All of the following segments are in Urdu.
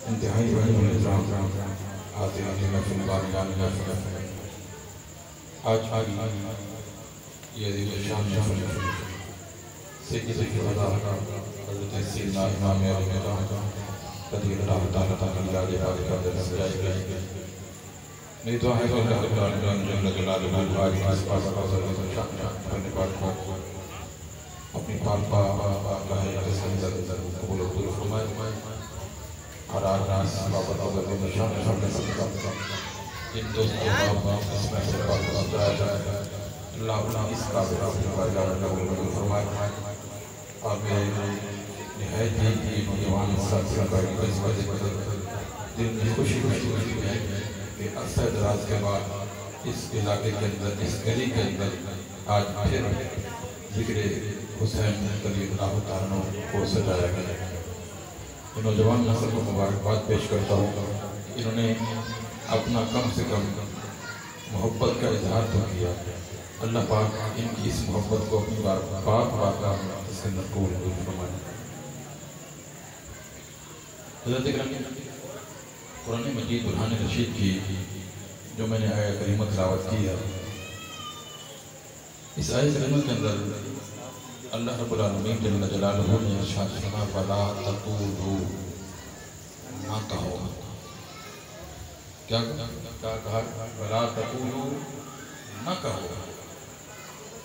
انتہائی بڑی نظام آتے ہیں محفل بارگان محفل آج یہ عظیم شان محفل سیدی خدا حضرت سیدنا امام علیہ رضی اللہ تعالیٰ یاد پاک کا درس جائے گئے نہیں تو ہے کہ اللہ رب العالمین جل جلالہ الواحد اس پاس حضرت شان اپنے پاک کو اپنی پاک اللہ عزت قبول و قبول فرمائے اور آج بابت حضرت شان صدقہ جن دوستوں اس میں سے پاک کو سجایا جائے اللہ اس کا قبول فرمائے اور میرے نہایت ہی نوجوان ساتھیوں کا اس وجہ دل میں خوشی ہوئی ہے کہ عرصہ دراز کے بعد اس علاقے کے اندر اس گلی کے اندر آج پھر ذکر حسین رضی اللہ تعالیٰ کو سجایا گیا ہے نوجوان نسل کو مبارکباد پیش کرتا ہوں انہوں نے اپنا کم سے کم محبت کا اظہار تو کیا اللہ پاک ان کی اس محبت کو اپنی پاک بارگاہ میں اس کے اندر قبول فرمائے حضرت اکرم قرآن مجید برہان رشید کی جو میں نے آیہ کریمہ تلاوت کی ہے اس آیہ کریمہ کے اندر اللہ رب العالمین جل جلالہ نے ارشاد فرمایا وَلَا تَقُولُوا نہ کہو کیا کہا وَلَا تَقُولُوا نہ کہو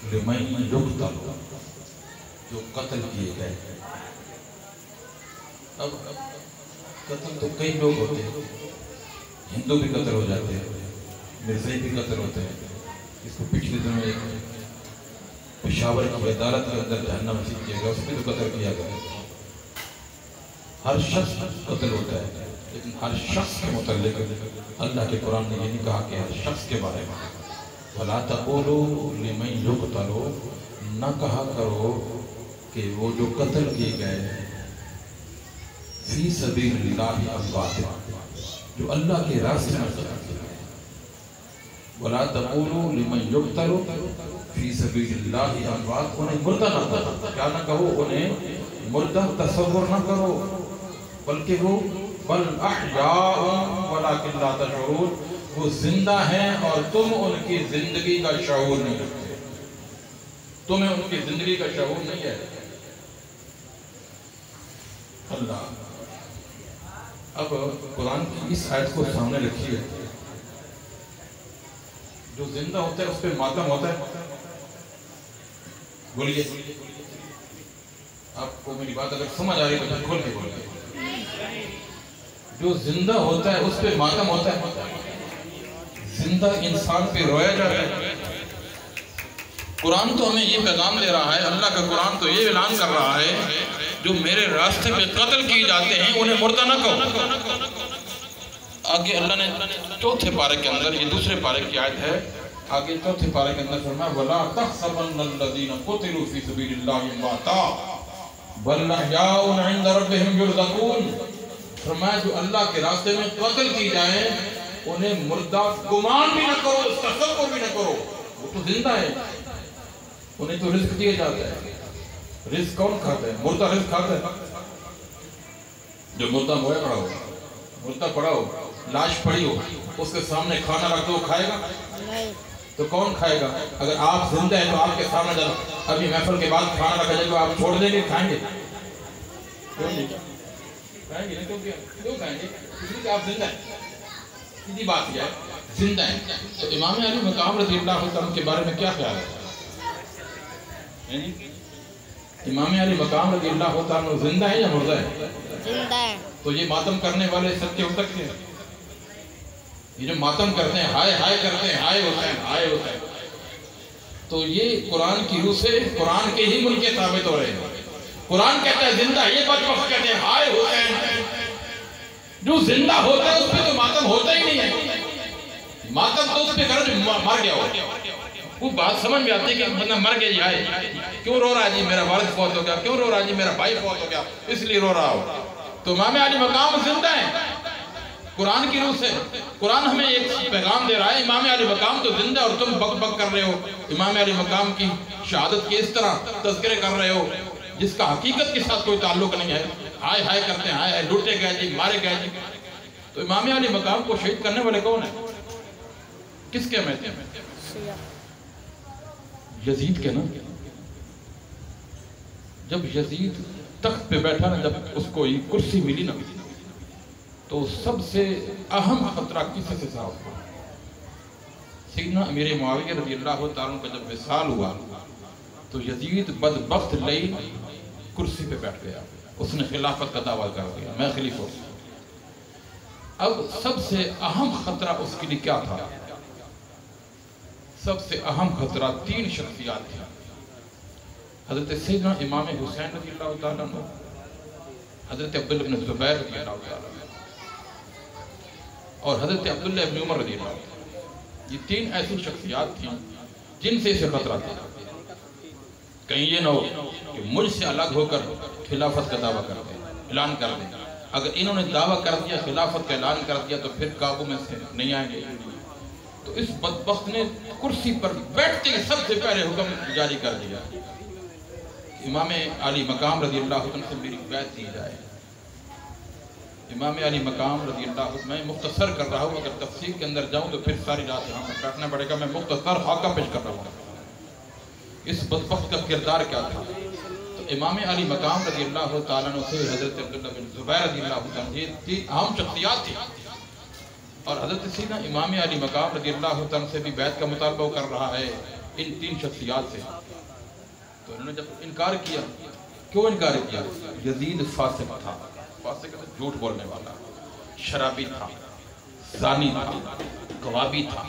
لِمَنْ يُقْتَلُ جو قتل کیے گئے اب قتل تو کئی لوگ ہوتے ہیں ہندو بھی قتل ہو جاتے ہیں مرزائی بھی قتل ہوتے ہیں اس کو پچھلے دنوں ایک پشاور کی عدالت کے اندر جہنم نصیب کیا گیا اس میں تو قتل کیا گیا ہر شخص قتل ہوتا ہے لیکن ہر شخص کے متعلق اللہ کے قرآن نے یہ نہیں کہا کہ ہر شخص کے بارے میں وَلَا تَقُولُوا لِمَنْ يُقْتَلُ نہ کہا کرو کہ وہ جو قتل کیے گئے فی سبیل اللہ اموات جو اللہ کے راستے میں قتل کیے گئے وَلَا تَقُولُوا لِمَنْ يُقْتَلُ فی سبیل اللہ اموات انہیں مردہ نہ کرو کیا نہ کہو انہیں مردہ تصور نہ کرو بلکہ وہ بل احیاء ولکن لا تشعرون وہ زندہ ہیں اور تم ان کی زندگی کا شعور نہیں رکھتے تمہیں ان کی زندگی کا شعور نہیں ہے اللہ اب قرآن کی اس آیت کو سامنے رکھیے جو زندہ ہوتا ہے اس پہ ماتم ہوتا ہے بولیے آپ کو میری بات اگر سمجھ آ رہی ہے تو کھول کے بولیے جو زندہ ہوتا ہے اس پہ ماتم ہوتا ہے زندہ انسان پہ رویا جاتا ہے قرآن تو ہمیں یہ پیغام دے رہا ہے اللہ کا قرآن تو یہ اعلان کر رہا ہے جو میرے راستے پہ قتل کیے جاتے ہیں انہیں مردہ نہ کہو آگے اللہ نے چوتھے پارے کے اندر یہ دوسرے پارے کی آیت ہے آگے چوتھے پارے کے اندر فرمایا وَلَا تَحْسَبَنَّ الَّذِينَ قُتِلُوا فِي سَبِيلِ اللَّهِ أَمْوَاتًا بَلْ أَحْيَاءٌ عِندَ رَبِّهِمْ يُرْزَقُونَ فرمایا جو اللہ کے راستے میں قتل کی جائیں انہیں مردہ گمان بھی نہ کرو تصور بھی نہ کرو وہ تو زندہ ہے انہیں تو رزق دیا جاتا ہے رزق کون کھاتا ہے مردہ رزق کھاتا ہے جو مردہ مویا پڑا ہو مردہ پڑا ہو لاش پڑی ہو اس کے سامنے کھانا رکھ دو کھائے گا تو کون کھائے گا اگر آپ زندہ ہیں تو آپ کے سامنے جب ابھی محفل کے بعد کھانا رکھا جائے تو آپ چھوڑ دیں گے کھائیں گے کیوں نہیں کھائیں گے کیوں کھائیں گے اس لیے کہ آپ زندہ ہیں سیدھی بات یہ ہے زندہ ہیں تو امام علی مقام رضی اللہ عنہ کے بارے میں کیا خیال ہے امام علی مقام رضی اللہ عنہ زندہ ہے یا مردہ ہے زندہ ہے تو یہ ماتم کرنے والے سچے ہو سکتے ہیں یہ جو ماتم کرتے ہیں ہائے ہائے کرتے ہیں ہائے ہوتا ہے تو یہ قرآن کی روح سے قرآن کے ہی ملک ثابت ہو رہے ہیں قرآن کہتا ہے زندہ ہے یہ بات وقت کہتے ہیں ہائے ہوتے ہیں جو زندہ ہوتا ہے اس پہ تو ماتم ہوتا ہی نہیں ہے ماتم تو اس پہ کرو جو مر گیا ہو وہ بات سمجھ میں آتی ہے کہ بندہ مر گیا جی آئے کیوں رو رہا ہے جی میرا والد فوت ہو گیا کیوں رو رہا ہے جی میرا بھائی فوت ہو گیا اس لیے رو رہا ہو تو امام علی مقام زندہ ہے قرآن کی روح سے قرآن ہمیں ایک پیغام دے رہا ہے امام علی مقام تو زندہ اور تم بک بک کر رہے ہو امام علی مقام کی شہادت کی اس طرح تذکرے کر رہے ہو جس کا حقیقت کے ساتھ کوئی تعلق نہیں ہے ہائے ہائے کرتے ہیں، ہائے ہائے لوٹے گئے جی، مارے گئے جی۔ تو امام علی مقام کو شہید کرنے والے کون ہیں؟ کس کے میں تھے؟ یزید کے نا۔ جب یزید تخت پہ بیٹھا نا، جب اس کو یہ کرسی ملی نا، تو سب سے اہم خطرہ کسی سے تھا؟ سیدنا امیر معاویہ رضی اللہ تعالیٰ کا جب وصال ہوا تو یزید بدبخت لئی کرسی پہ بیٹھ گیا، اس نے خلافت کا دعویٰ کر دیا، میں خلیفہ ہوں۔ اب سب سے اہم خطرہ اس کے لیے کیا تھا؟ سب سے اہم خطرہ 3 شخصیات تھیں، حضرت سیدنا امام حسین رضی اللہ تعالیٰ عنہ، حضرت عبداللہ بن زبیر رضی اللہ تعالیٰ عنہ، اور حضرت عبداللہ بن عمر رضی اللہ تعالیٰ۔ یہ 3 ایسی شخصیات تھیں جن سے اسے خطرہ تھا، کہیں یہ نہ ہو کہ مجھ سے الگ ہو کر خلافت کا دعویٰ کر دیں، اعلان کر دیں۔ اگر انہوں نے دعویٰ کر دیا، خلافت کا اعلان کر دیا، تو پھر قابو میں سے نہیں آئیں گے۔ تو اس بدبخت نے کرسی پر بیٹھتے ہی سب سے پہلے حکم جاری کر دیا، امام علی مقام رضی اللہ عنہ سے میری بیعت دی جائے۔ امام علی مقام رضی اللہ عنہ، میں مختصر کر رہا ہوں، اگر تفصیل کے اندر جاؤں تو پھر ساری رات یہاں پر بیٹھنا پڑے گا، میں مختصر خاکہ پیش کر رہا ہوں۔ اس بدبخت کا کردار کیا تھا؟ تو امام علی مقام رضی اللہ تعالیٰ عنہ سے حضرت عبداللہ بن زبیر رضی اللہ عنہ، یہ 3 اہم شخصیات تھی، اور حضرت سیدنا امام علی مقام رضی اللہ عنہ سے بھی بیعت کا مطالبہ کر رہا ہے ان 3 شخصیات سے۔ تو انہوں نے جب انکار کیا، کیوں انکار کیا؟ یزید فاسق تھا، فاسق جھوٹ بولنے والا، شرابی تھا، زانی تھا، گوابی تھا،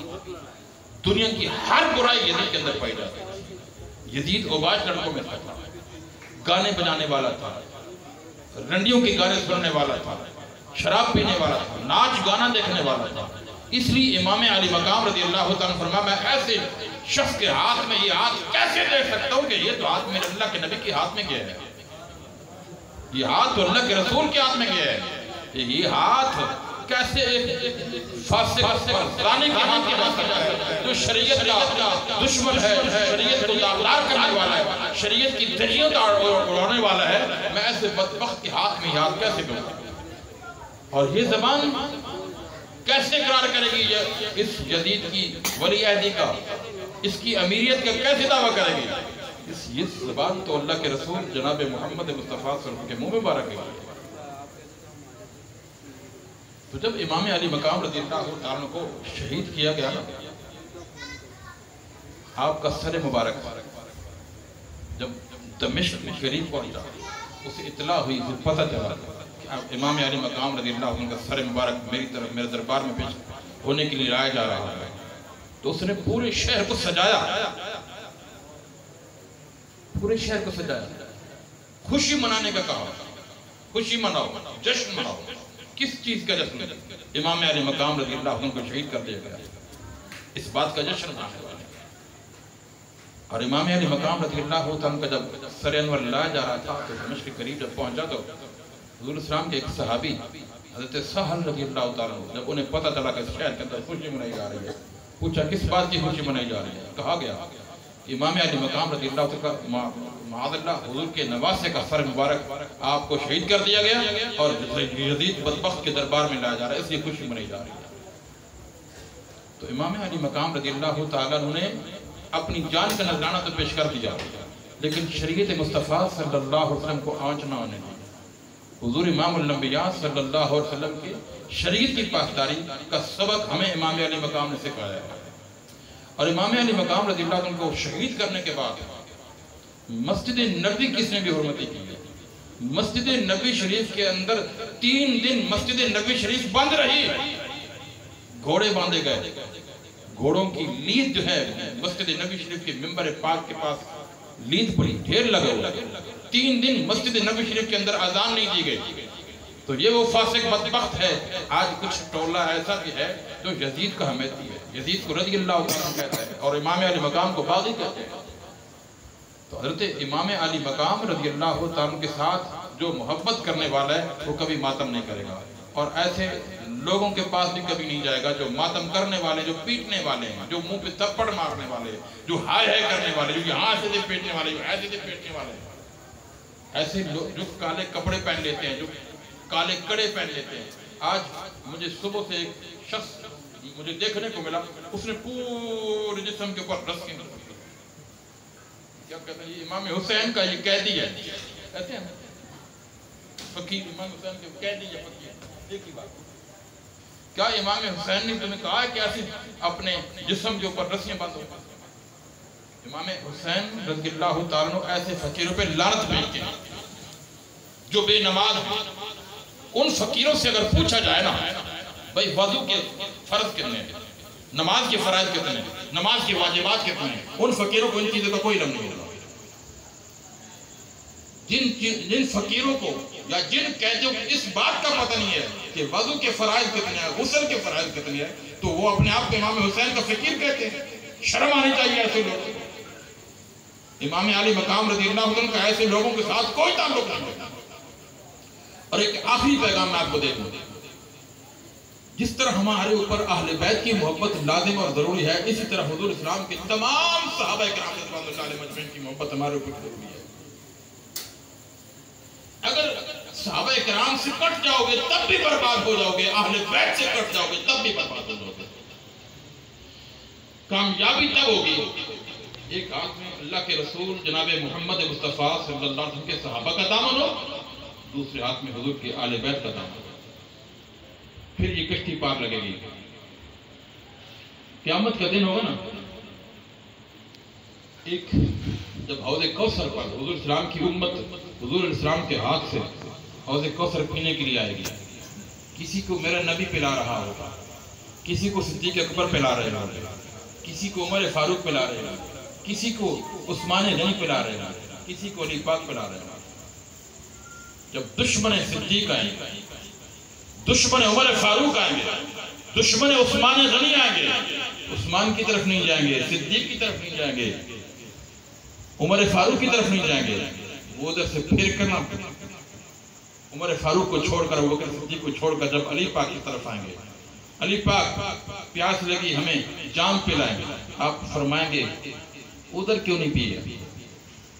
دنیا کی ہر برائی یزید کے اندر پائی جاتی تھی۔ یزید اوباش لڑکوں میں تھا، گانے بجانے والا تھا، رنڈیوں کے گانے سننے والا تھا، شراب پینے والا تھا، ناچ گانا دیکھنے والا تھا۔ اس لیے امام علی مقام رضی اللہ تعالیٰ فرمایا، میں ایسے شخص کے ہاتھ میں یہ ہاتھ کیسے دے سکتا ہوں کہ یہ تو ہاتھ میرے اللہ کے نبی کے ہاتھ میں گیا ہے، یہ ہاتھ تو اللہ کے رسول کے ہاتھ میں گیا ہے، یہ ہاتھ کیسے ایک فاسق اور زانی کے ہاتھ میں سکتا ہے جو شریعت کا دشمن ہے، شریعت کو داغدار کرنے والا ہے، شریعت کی دھجیاں اڑانے والا ہے، میں ایسے بدبخت کے ہاتھ میں یہ ہاتھ کیسے دوں؟ اور یہ زبان کیسے اقرار کرے گی اس یزید کی ولی عہدی کا، اس کی امیریت کا کیسے دعویٰ کرے گی؟ یہ زبان تو اللہ کے رسول جناب محمد مصطفیٰ صلی اللہ علیہ وسلم کے منہ مبارک ہے۔ تو جب امام علی مقام رضی اللہ تعالیٰ کو شہید کیا گیا نا، آپ کا سر مبارک جب دمشق میں شریف پہنچا، اسے اطلاع ہوئی، پتہ چلا کہ امام علی مقام رضی اللہ عنہ کا سر مبارک میری طرف میرے دربار میں پیش ہونے کے لیے لایا جا رہا ہے، تو اس نے پورے شہر کو سجایا، پورے شہر کو سجایا، خوشی منانے کا کہا، خوشی مناؤ، جشن مناؤ۔ کس چیز کا جشن؟ امام علی مقام رضی اللہ عنہ کو شہید کر دیا گیا، اس بات کا جشن منانے والے۔ اور امام علی مقام رضی اللہ عنہ کا جب سر انور لایا جا رہا تھا تو دمشق کے قریب جب پہنچا تو حضور اسلام کے ایک صحابی حضرت سہل رضی اللہ تعالیٰ عنہ، جب انہیں پتہ چلا کہ شہر کے اندر خوشی منائی جا رہی ہے، پوچھا کس بات کی خوشی منائی جا رہی ہے؟ کہا گیا کہ امام علی مقام رضی اللہ تعالیٰ معاذ اللہ حضور کے نواسے کا سر مبارک آپ کو شہید کر دیا گیا اور یزید بدبخت کے دربار میں لایا جا رہا ہے، اس لیے خوشی منائی جا رہی ہے۔ تو امام علی مقام رضی اللہ تعالیٰ نے اپنی جان کا نذرانہ تو پیش کر دیا، لیکن شریعت مصطفیٰ صلی اللہ علیہ وسلم کو آنچ نہ ہونے دی۔ حضور امام الانبیاء صلی اللہ علیہ وسلم کے شریعت کی پاسداری کا سبق ہمیں امام علی مقام نے سکھایا ہے۔ اور امام علی مقام رضی اللہ عنہ کو شہید کرنے کے بعد مسجد نبوی کس نے بھی حرمتی کی ہے؟ مسجد نبوی شریف کے اندر 3 دن مسجد نبوی شریف بند رہی، گھوڑے باندھے گئے، گھوڑوں کی لید جو ہے مسجد نبوی شریف کے ممبر پاک کے پاس لید پڑی، ڈھیر لگا ہوا، 3 دن مسجد نبوی شریف کے اندر اذان نہیں دی گئی۔ تو یہ وہ فاسق بدبخت ہے۔ آج کچھ ٹولہ ایسا بھی ہے جو یزید کا حمیتی ہے، یزید کو رضی اللہ عنہ کہتا ہے اور امام علی مقام کو باغی کہتے ہیں۔ تو حضرت امام علی مقام رضی اللہ عنہ کے ساتھ جو محبت کرنے والا ہے وہ کبھی ماتم نہیں کرے گا، اور ایسے لوگوں کے پاس بھی کبھی نہیں جائے گا جو ماتم کرنے والے، جو پیٹنے والے ہیں، جو منہ پہ تھپڑ مارنے والے، جو ہائے ہائے کرنے والے، جو یہاں سے پیٹنے والے، جو ایسے سے پیٹنے والے ہیں۔ ایسے لوگ جو کالے کپڑے پہن لیتے ہیں، جو کالے کڑے پہن لیتے ہیں. آج مجھے صبح سے ایک شخص مجھے دیکھنے کو ملا، اس نے پورے جسم کے اوپر رسیں، کیا کہتے ہیں یہ امام حسین کا یہ قیدی ہے، کہتے ہیں فقیر امام حسین کے قیدی یا فقیر. دیکھی بات، کیا امام حسین نے تمہیں کہا ہے کہ ایسے اپنے جسم کے اوپر رسیاں باندھو؟ امام حسین رضی اللہ تعالیٰ عنہ ایسے فقیروں پہ لعنت بھیجتے ہیں جو بے نماز ہیں. ان فقیروں سے اگر پوچھا جائے نا بھائی وضو کے فرض کتنے ہیں، نماز کے فرائض کتنے ہیں، نماز کے واجبات کتنے ہیں، ان فقیروں کو ان چیزوں کا کوئی علم نہیں ہوگا. جن فقیروں کو یا جن قیدیوں کو اس بات کا پتہ نہیں ہے کہ وضو کے فرائض کتنے ہیں، غسل کے فرائض کتنے ہیں، تو وہ اپنے آپ کو امام حسین کا فقیر کہتے ہیں. شرم آنی چاہیے ایسے لوگ. امام علی مقام رضی اللہ عنہ کا ایسے لوگوں کے ساتھ کوئی تعلق نہیں ہوتا. اور ایک آخری پیغام میں آپ کو دے دوں، جس طرح ہمارے اوپر اہل بیت کی محبت لازم اور ضروری ہے، اسی طرح حضور اسلام کے تمام صحابہ کرام رضوان اللہ علیہم اجمعین کی محبت ہمارے اوپر ضروری ہے. اگر صحابہ کرام سے کٹ جاؤ گے تب بھی برباد ہو جاؤ گے، اہل بیت سے کٹ جاؤ گے تب بھی برباد ہو جاؤ گے. کامیابی تب ہوگی ایک ہاتھ میں اللہ کے رسول جناب محمد مصطفیٰ صلی اللہ علیہ وسلم کے صحابہ کا دامن ہو، دوسرے ہاتھ میں حضور کے آل بیت کا دامن ہو. پھر یہ کشتی پار لگے گی. قیامت کا دن ہوگا نا، ایک جب حوض کوثر پر حضور اسلام کی امت حضور اسلام کے ہاتھ سے حوض کوثر پینے کے لیے آئے گی. کسی کو میرا نبی پلا رہا ہوگا، کسی کو صدیق اکبر پلا رہے ہوگا، کسی کو عمر فاروق پلا رہے ہوگا، کسی کو عثمان غنی پلا رہے ہوگا، کسی کو علی پاک پلا رہے ہوگا. جب دشمن صدیق آئیں گے، دشمن عمر فاروق آئیں گے، دشمن عثمان غنی آئیں گے، عثمان کی طرف نہیں جائیں گے، صدیق کی طرف نہیں جائیں گے، عمر فاروق کی طرف نہیں جائیں گے. وہ ادھر سے پھر کرنا عمر فاروق کو چھوڑ کر ابوبکر صدیق کو چھوڑ کر جب علی پاک کی طرف آئیں گے، علی پاک پیاس لگی ہمیں جام پلائیں گے، آپ فرمائیں گے ادھر کیوں نہیں پیے،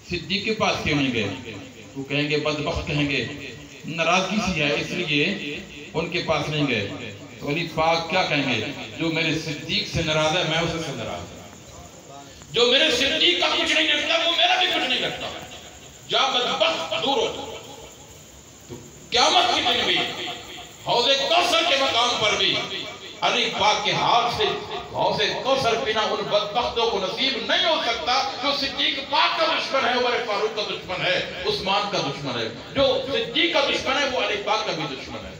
صدیق کے پاس کیوں نہیں گئے؟ وہ کہیں گے بدبخت کہیں گے ناراضگی سی ہے اس لیے ان کے پاس نہیں گئے. تو علی پاک کیا کہیں گے؟ جو میرے صدیق سے ناراض ہے میں اسے سے ناراض ہوں، جو میرے صدیق کا کچھ نہیں کرتا وہ میرا بھی کچھ نہیں کرتا. جا بدبخت دور ہو. تو قیامت کی دن بھی حوض کوثر کے مقام پر بھی علی پاک کے ہاتھ سے حوض کوثر پینا ان بدبختوں کو نصیب نہیں ہو سکتا جو صدیق پاک کا دشمن ہے، عمر فاروق کا دشمن ہے، عثمان کا دشمن ہے. جو صدیق کا دشمن ہے وہ علی پاک کا بھی دشمن ہے.